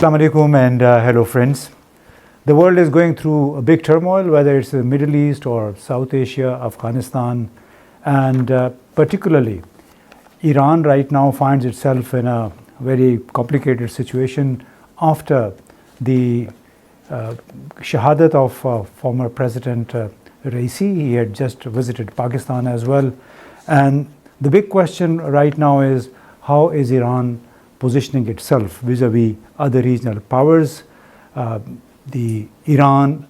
Assalamu alaikum and hello friends. The world is going through a big turmoil, whether it's the Middle East or South Asia, Afghanistan, and particularly Iran right now finds itself in a very complicated situation after the shahadat of former President Raisi. He had just visited Pakistan as well. And the big question right now is, how is Iran positioning itself vis-a-vis other regional powers? The Iran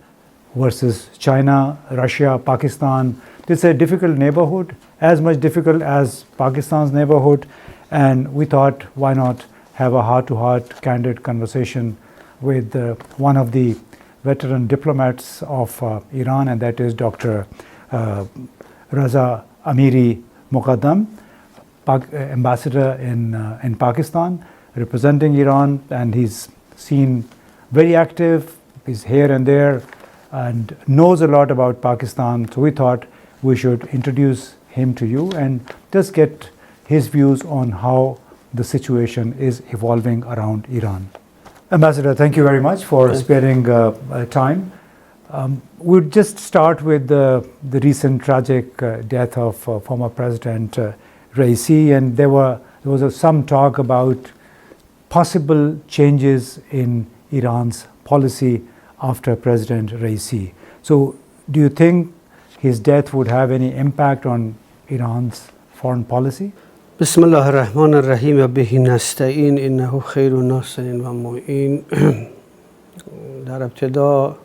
versus China, Russia, Pakistan. It's a difficult neighborhood, as much difficult as Pakistan's neighborhood. And we thought, why not have a heart-to-heart, candid conversation with one of the veteran diplomats of Iran, and that is Dr. Reza Amiri-Moghaddam, ambassador in Pakistan, representing Iran, and he's seen very active. He's here and there and knows a lot about Pakistan. So we thought we should introduce him to you and just get his views on how the situation is evolving around Iran. Ambassador, thank you very much for sparing time. We'll just start with the recent tragic death of former President Raisi, and there was some talk about possible changes in Iran's policy after President Raisi. So do you think his death would have any impact on Iran's foreign policy? بسم الله الرحمن الرحیم و به نستعین انه خیر ناصر و معین. در ابتدا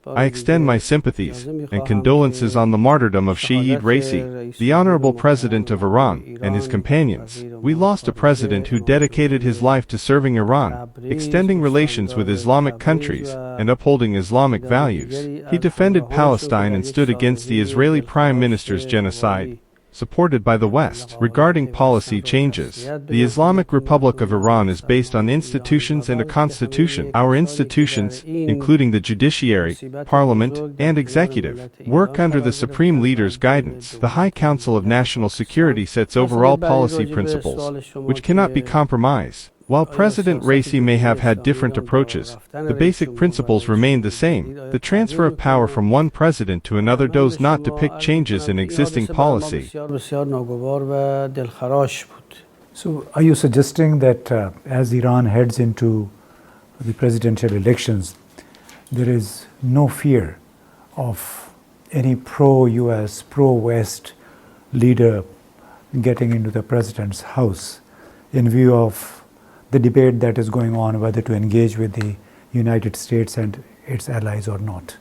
I extend my sympathies and condolences on the martyrdom of Seyyed Raisi, the honorable president of Iran, and his companions. We lost a president who dedicated his life to serving Iran, extending relations with Islamic countries, and upholding Islamic values. He defended Palestine and stood against the Israeli Prime Minister's genocide, supported by the West. Regarding policy changes, the Islamic Republic of Iran is based on institutions and a constitution. Our institutions, including the judiciary, parliament, and executive, work under the supreme leader's guidance. The High Council of National Security sets overall policy principles, which cannot be compromised. While President Raisi may have had different approaches, the basic principles remain the same. The transfer of power from one president to another does not depict changes in existing policy. So are you suggesting that as Iran heads into the presidential elections, there is no fear of any pro-US, pro-West leader getting into the president's house in view of the debate that is going on whether to engage with the United States and its allies or not?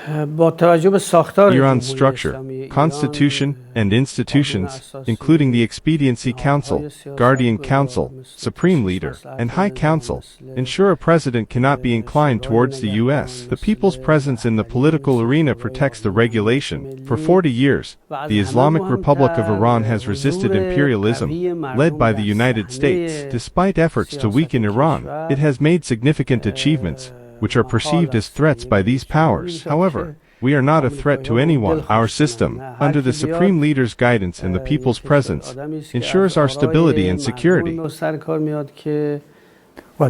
Iran's structure, constitution, and institutions, including the Expediency Council, Guardian Council, Supreme Leader, and High Council, ensure a president cannot be inclined towards the U.S. The people's presence in the political arena protects the regulation. For 40 years, the Islamic Republic of Iran has resisted imperialism, led by the United States. Despite efforts to weaken Iran, it has made significant achievements, which are perceived as threats by these powers. However, we are not a threat to anyone. Our system, under the Supreme Leader's guidance and the people's presence, ensures our stability and security. Well,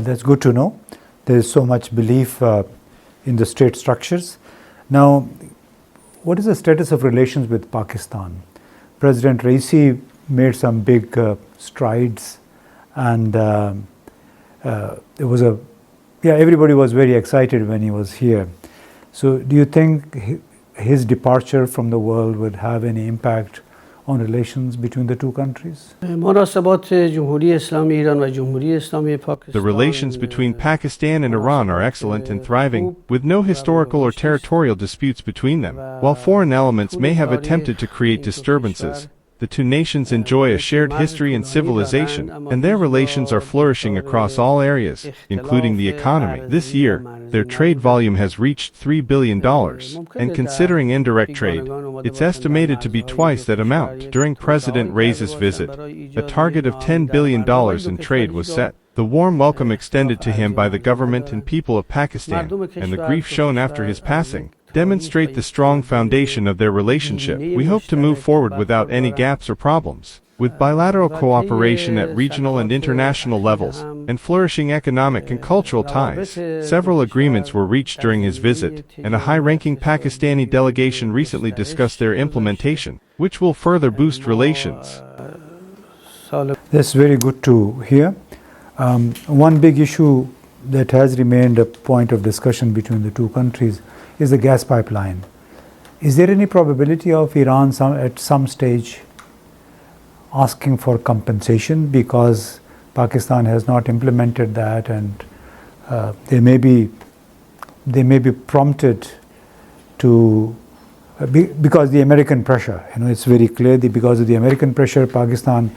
that's good to know. There is so much belief in the state structures. Now, what is the status of relations with Pakistan? President Raisi made some big strides, and everybody was very excited when he was here. So do you think his departure from the world would have any impact on relations between the two countries? The relations between Pakistan and Iran are excellent and thriving, with no historical or territorial disputes between them. While foreign elements may have attempted to create disturbances, the two nations enjoy a shared history and civilization, and their relations are flourishing across all areas, including the economy. This year, their trade volume has reached $3 billion, and considering indirect trade, it's estimated to be twice that amount. During President Raisi's visit, a target of $10 billion in trade was set. The warm welcome extended to him by the government and people of Pakistan, and the grief shown after his passing, demonstrate the strong foundation of their relationship. We hope to move forward without any gaps or problems. With bilateral cooperation at regional and international levels, and flourishing economic and cultural ties, several agreements were reached during his visit, and a high-ranking Pakistani delegation recently discussed their implementation, which will further boost relations. That's very good to hear. One big issue that has remained a point of discussion between the two countries is the gas pipeline. Is there any probability of Iran at some stage asking for compensation because Pakistan has not implemented that, and they may be prompted to because the American pressure, it's very clear that because of the American pressure, Pakistan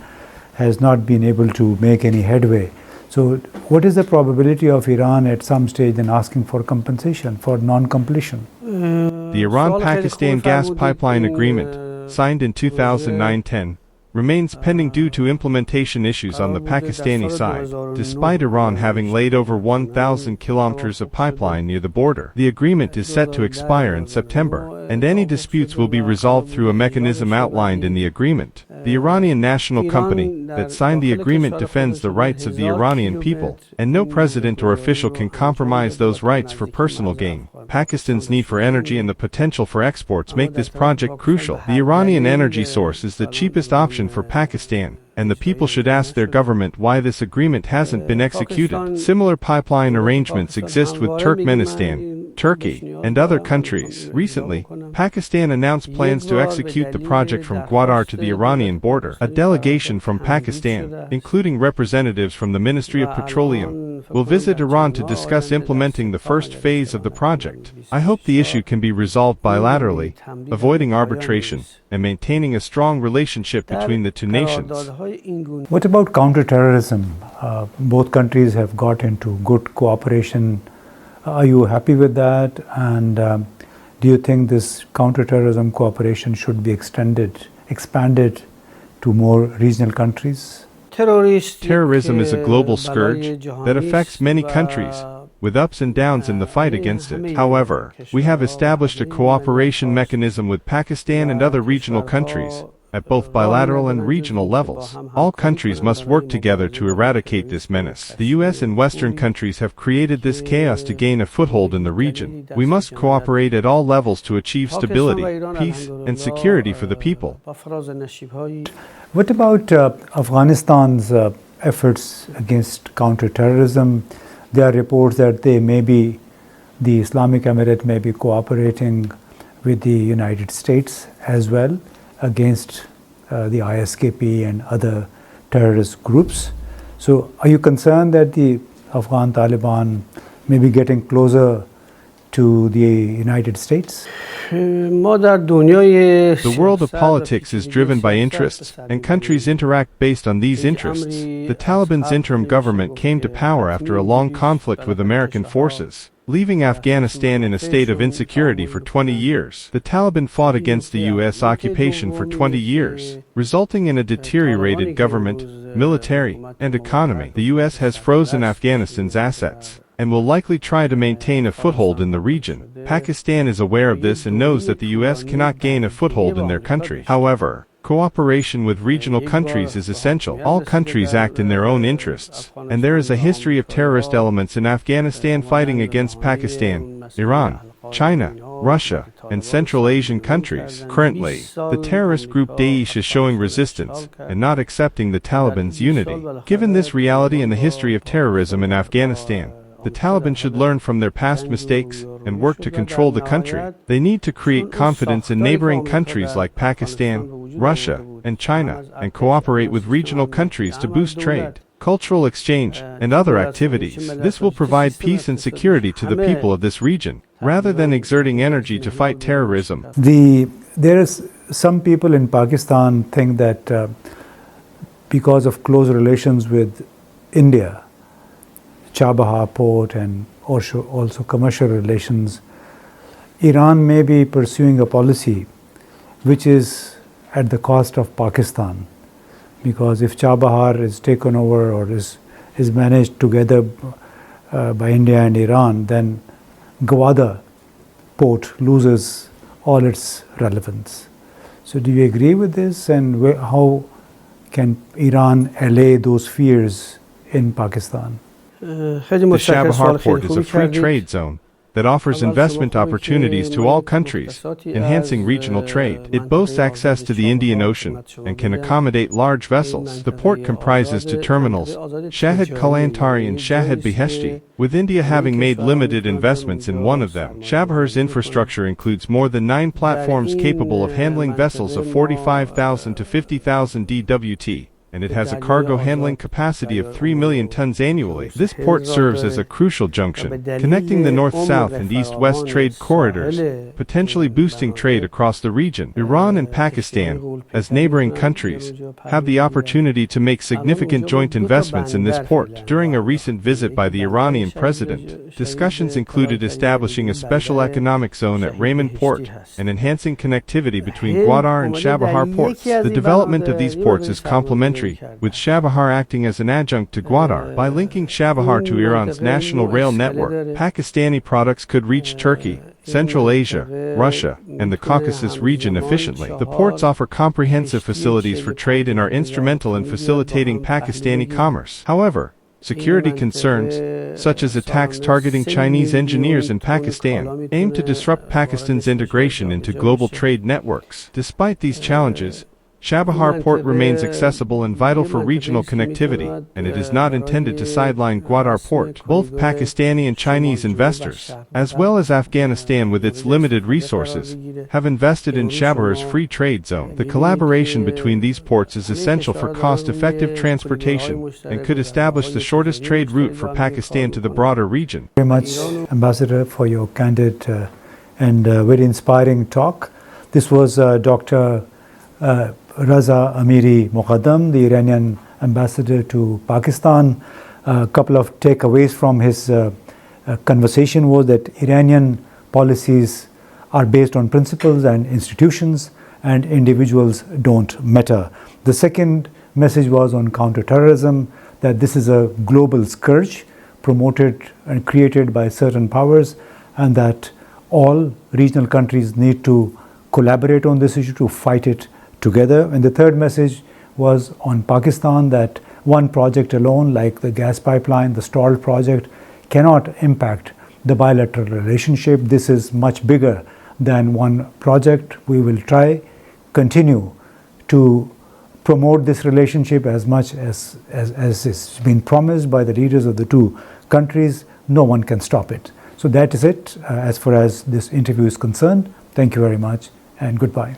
has not been able to make any headway. So what is the probability of Iran at some stage in asking for compensation for non-completion? The Iran-Pakistan gas pipeline agreement, signed in 2009-10, remains pending due to implementation issues on the Pakistani side. Despite Iran having laid over 1,000 kilometers of pipeline near the border, the agreement is set to expire in September, and any disputes will be resolved through a mechanism outlined in the agreement. The Iranian national company that signed the agreement defends the rights of the Iranian people, and no president or official can compromise those rights for personal gain. Pakistan's need for energy and the potential for exports make this project crucial. The Iranian energy source is the cheapest option for Pakistan, and the people should ask their government why this agreement hasn't been executed. Similar pipeline arrangements exist with Turkmenistan, Turkey, and other countries. Recently, Pakistan announced plans to execute the project from Gwadar to the Iranian border. A delegation from Pakistan, including representatives from the Ministry of Petroleum, will visit Iran to discuss implementing the first phase of the project. I hope the issue can be resolved bilaterally, avoiding arbitration, and maintaining a strong relationship between the two nations. What about counter-terrorism? Both countries have got into good cooperation. Are you happy with that? And do you think this counter-terrorism cooperation should be expanded to more regional countries? Terrorism is a global scourge that affects many countries, with ups and downs in the fight against it. However, we have established a cooperation mechanism with Pakistan and other regional countries, at both bilateral and regional levels. All countries must work together to eradicate this menace. The US and Western countries have created this chaos to gain a foothold in the region. We must cooperate at all levels to achieve stability, peace, and security for the people. What about Afghanistan's efforts against counter-terrorism? There are reports that the Islamic Emirate may be cooperating with the United States as well against the ISKP and other terrorist groups. So are you concerned that the Afghan Taliban may be getting closer to the United States? The world of politics is driven by interests, and countries interact based on these interests. The Taliban's interim government came to power after a long conflict with American forces, leaving Afghanistan in a state of insecurity for 20 years. The Taliban fought against the U.S. occupation for 20 years, resulting in a deteriorated government, military, and economy. The U.S. has frozen Afghanistan's assets, and will likely try to maintain a foothold in the region. Pakistan is aware of this and knows that the U.S. cannot gain a foothold in their country. However, cooperation with regional countries is essential. All countries act in their own interests, and there is a history of terrorist elements in Afghanistan fighting against Pakistan, Iran, China, Russia, and Central Asian countries. Currently, the terrorist group Daesh is showing resistance and not accepting the Taliban's unity. Given this reality and the history of terrorism in Afghanistan, the Taliban should learn from their past mistakes and work to control the country. They need to create confidence in neighboring countries like Pakistan, Russia, and China, and cooperate with regional countries to boost trade, cultural exchange, and other activities. This will provide peace and security to the people of this region, rather than exerting energy to fight terrorism. There is some people in Pakistan think that because of close relations with India, Chabahar Port, and also commercial relations, Iran may be pursuing a policy which is at the cost of Pakistan. Because if Chabahar is taken over or is managed together by India and Iran, then Gwadar Port loses all its relevance. So do you agree with this, and how can Iran allay those fears in Pakistan? The Chabahar port is a free trade zone that offers investment opportunities to all countries, enhancing regional trade. It boasts access to the Indian Ocean and can accommodate large vessels. The port comprises two terminals, Shahid Kalantari and Shahid Beheshti, with India having made limited investments in one of them. Chabahar's infrastructure includes more than 9 platforms capable of handling vessels of 45,000 to 50,000 DWT, and it has a cargo handling capacity of 3 million tons annually. This port serves as a crucial junction, connecting the north-south and east-west trade corridors, potentially boosting trade across the region. Iran and Pakistan, as neighboring countries, have the opportunity to make significant joint investments in this port. During a recent visit by the Iranian president, discussions included establishing a special economic zone at Raymond Port and enhancing connectivity between Gwadar and Chabahar ports. The development of these ports is complementary, with Chabahar acting as an adjunct to Gwadar. By linking Chabahar to Iran's national rail network, Pakistani products could reach Turkey, Central Asia, Russia, and the Caucasus region efficiently. The ports offer comprehensive facilities for trade and are instrumental in facilitating Pakistani commerce. However, security concerns, such as attacks targeting Chinese engineers in Pakistan, aim to disrupt Pakistan's integration into global trade networks. Despite these challenges, Chabahar port remains accessible and vital for regional connectivity, and it is not intended to sideline Gwadar port. Both Pakistani and Chinese investors, as well as Afghanistan with its limited resources, have invested in Chabahar's free trade zone. The collaboration between these ports is essential for cost-effective transportation and could establish the shortest trade route for Pakistan to the broader region. Very much, Ambassador, for your candid and very inspiring talk. This was Dr. Reza Amiri-Moghaddam, the Iranian ambassador to Pakistan. A couple of takeaways from his conversation was that Iranian policies are based on principles and institutions, and individuals don't matter. The second message was on counter-terrorism, that this is a global scourge promoted and created by certain powers, and that all regional countries need to collaborate on this issue to fight it together. And the third message was on Pakistan, that one project alone, like the gas pipeline, the stalled project, cannot impact the bilateral relationship. This is much bigger than one project. We will continue to promote this relationship as much as it's been promised by the leaders of the two countries. No one can stop it. So that is it as far as this interview is concerned. Thank you very much and goodbye.